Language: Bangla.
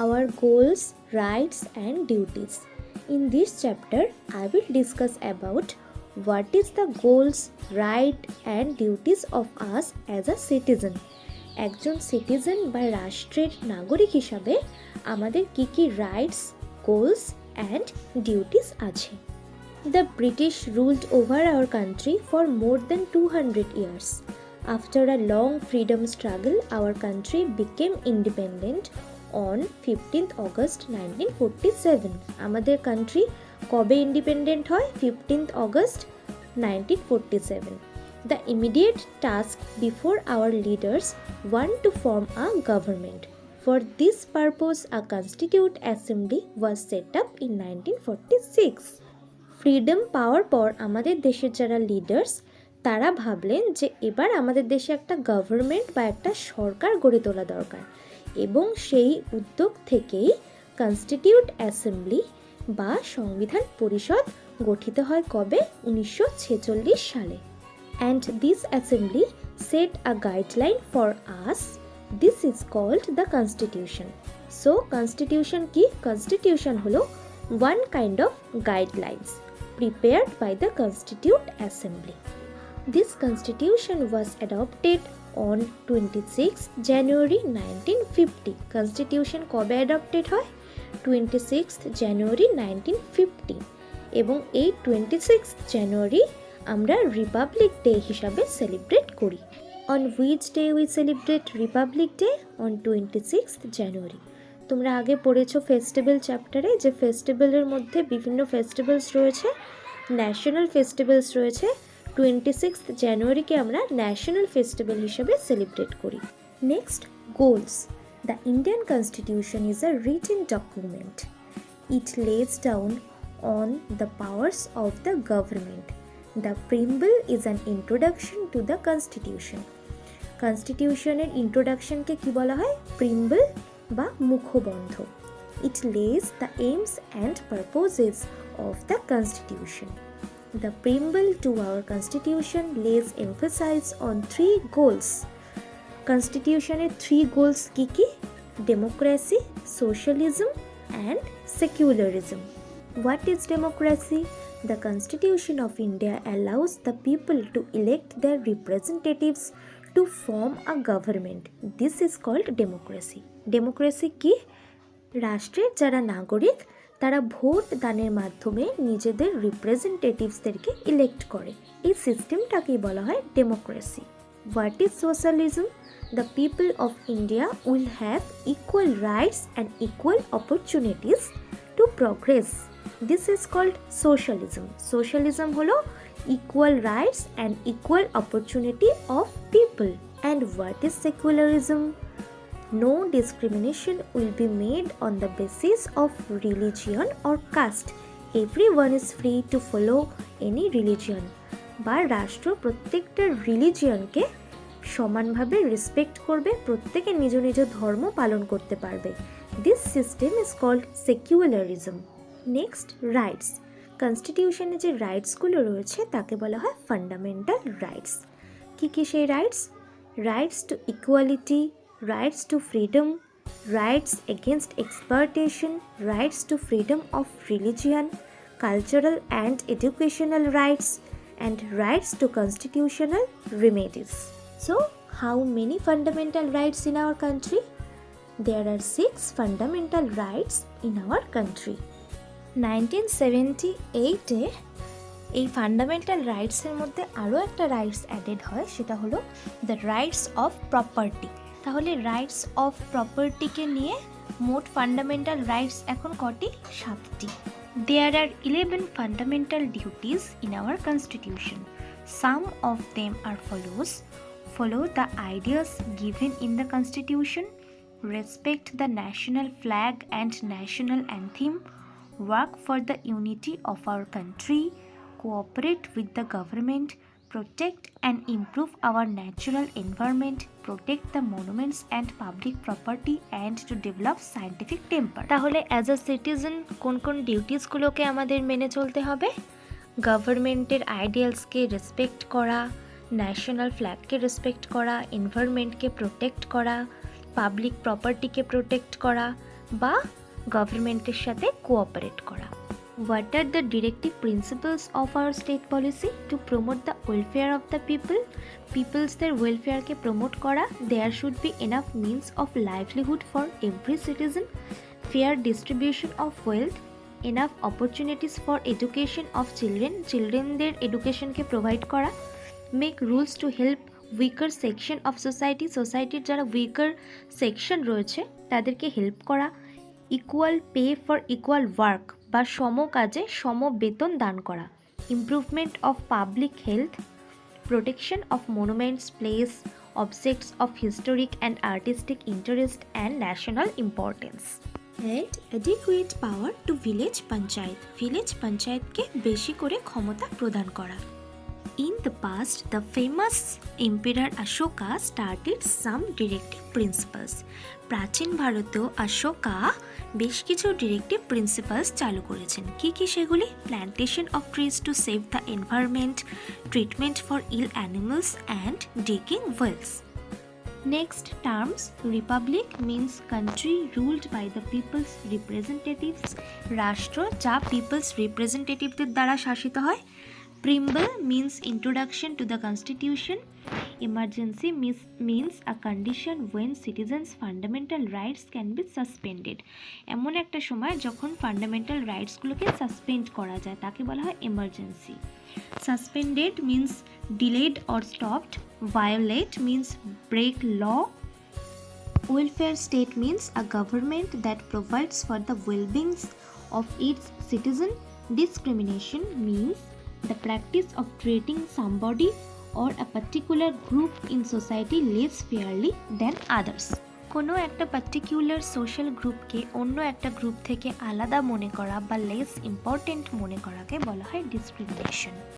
our goals, rights and duties. In this chapter, I will discuss about what is the goals, right and duties of us as a citizen. একজন সিটিজেন বা রাষ্ট্রের নাগরিক হিসাবে আমাদের কি কি রাইটস, গোলস অ্যান্ড ডিউটিস আছে। The British ruled over our country for more than 200 years. After a long freedom struggle, our country became independent on 15th August 1947. আমাদের কান্ট্রি কবে ইন্ডিপেন্ডেন্ট হয়? 15th August 1947. The immediate task before our leaders want to form a government. For this purpose, a Constituent Assembly was set up in 1946. Freedom পাওয়ার পর আমাদের দেশের যারা লিডার্স তারা ভাবলেন যে এবার আমাদের দেশে একটা গভর্নমেন্ট বা একটা সরকার গড়ে তোলা দরকার, এবং সেই উদ্যোগ থেকেই কনস্টিটিউট অ্যাসেম্বলি বা সংবিধান পরিষদ গঠিত হয় কবে? 1946 সালে। And this assembly set a guideline for us, this is called the constitution. So constitution কি? কনস্টিটিউশন হলো one kind of guidelines prepared by the Constituent Assembly. This constitution was adopted on 26th January 1950. Constitution কবে adopted হয়? 26th January 1950 এবং এই 26th January আমরা রিপাবলিক ডে হিসাবে সেলিব্রেট করি। On which day we celebrate Republic Day? On 26th January. তোমরা আগে পড়েছো ফেস্টিভ্যাল চ্যাপ্টারে যে ফেস্টিভ্যালের মধ্যে বিভিন্ন ফেস্টিভ্যালস রয়েছে, ন্যাশনাল ফেস্টিভ্যালস রয়েছে। 26th জানুয়ারিকে আমরা ন্যাশনাল ফেস্টিভ্যাল হিসেবে সেলিব্রেট করি। Next, goals. The Indian constitution is a written document. It lays down on the powers of the government. The preamble is an introduction to the constitution. কনস্টিটিউশনের ইন্ট্রোডাকশনকে কি বলা হয়? প্রিম্বল বা মুখবন্ধ। It lays the aims and purposes of the Constitution. The preamble to our Constitution lays emphasis on 3 goals. Constitutionের 3 goals কি কি? Democracy, socialism and secularism. What is democracy? The Constitution of India allows the people to elect their representatives to form a government. This is called democracy. Democracy কি? রাষ্ট্রের যারা নাগরিক তারা ভোট দানের মাধ্যমে নিজেদের রিপ্রেজেন্টেটিভসদেরকে ইলেক্ট করে। এই সিস্টেমটাকেই বলা হয় democracy. What is socialism? The people of India will have equal rights and equal opportunities to progress. This is called socialism. Socialism হলো equal rights and equal opportunity of people. And what is secularism? No discrimination will be made on the basis of religion or caste. Everyone is free to follow any religion. বা রাষ্ট্র প্রত্যেকটা রিলিজিয়নকে সমানভাবে রেসপেক্ট করবে, প্রত্যেকে নিজ নিজ ধর্ম পালন করতে পারবে। This system is called secularism. Next, rights. কনস্টিটিউশনে যে রাইটসগুলো রয়েছে তাকে বলা হয় ফান্ডামেন্টাল রাইটস। কী কী সেই rights? Rights to equality, rights to freedom, rights against exploitation, rights to freedom of religion, cultural and educational rights, and rights to constitutional remedies. So, how many fundamental rights in our country? There are 6 fundamental rights in our country. 1978-এ এই ফান্ডামেন্টাল রাইটসের মধ্যে আরও একটা রাইটস অ্যাডেড হয়, সেটা হলো দ্য রাইটস অফ প্রপার্টি। তাহলে রাইটস অফ প্রপার্টিকে নিয়ে মোট ফান্ডামেন্টাল রাইটস এখন কটি? 7টি। There are 11 fundamental duties in our constitution. Some of them are follows: follow the ideas given in the constitution, respect the national flag and national anthem, work for the unity of our country, cooperate with the government, protect and improve our natural environment, protect the monuments and public property, and to develop scientific temper. তাহলে অ্যাজ আ সিটিজেন কোন কোন ডিউটিসগুলোকে আমাদের মেনে চলতে হবে? গভর্নমেন্টের আইডিয়ালসকে রেসপেক্ট করা, ন্যাশনাল ফ্ল্যাগকে রেসপেক্ট করা, এনভায়রনমেন্টকে প্রোটেক্ট করা, পাবলিক প্রপার্টিকে প্রোটেক্ট করা, বা গভর্নমেন্টের সাথে কোঅপারেট করা। What are the directive principles of our state policy? To promote the welfare of the people, people's welfare ke promote kora. There should be enough means of livelihood for every citizen, fair distribution of wealth, enough opportunities for education of children their education ke provide kora. Make rules to help weaker section of society jara weaker section royeche taderke help kora. Equal pay for equal work বা সম কাজে সম বেতন দান করা। Improvement of public health, protection of monuments, place, objects of historic and artistic interest and national importance. And adequate power to village panchayat, village পঞ্চায়েতকে বেশি করে ক্ষমতা প্রদান করা। In the past, the famous Emperor Ashoka started some directive principles. প্রাচীন ভারতেও অশোকা বেশ কিছু ডিরেক্টিভ প্রিন্সিপালস চালু করেছেন। কি কি সেগুলি? Plantation of trees to save the environment, treatment for ill animals and digging wells. Next terms, republic means country ruled by the people's representatives, রাষ্ট্র যা people's representativeদের দ্বারা শাসিত হয়। Preamble means introduction to the constitution. Emergency means a condition when citizens' fundamental rights can be suspended. এমন একটা সময় যখন ফান্ডামেন্টাল রাইটসগুলোকে সাসপেন্ড করা যায় তাকে বলা হয় emergency. Suspended means delayed or stopped. Violate means break law. Welfare state means a government that provides for the well-being of its citizen. Discrimination means the practice of treating somebody or a particular group in society less fairly than others. কোনো একটা পার্টিকুলার সোশ্যাল গ্রুপকে অন্য একটা গ্রুপ থেকে আলাদা মনে করা বা লেস ইম্পর্টেন্ট মনে করাকে বলা হয় ডিসক্রিমিনেশন।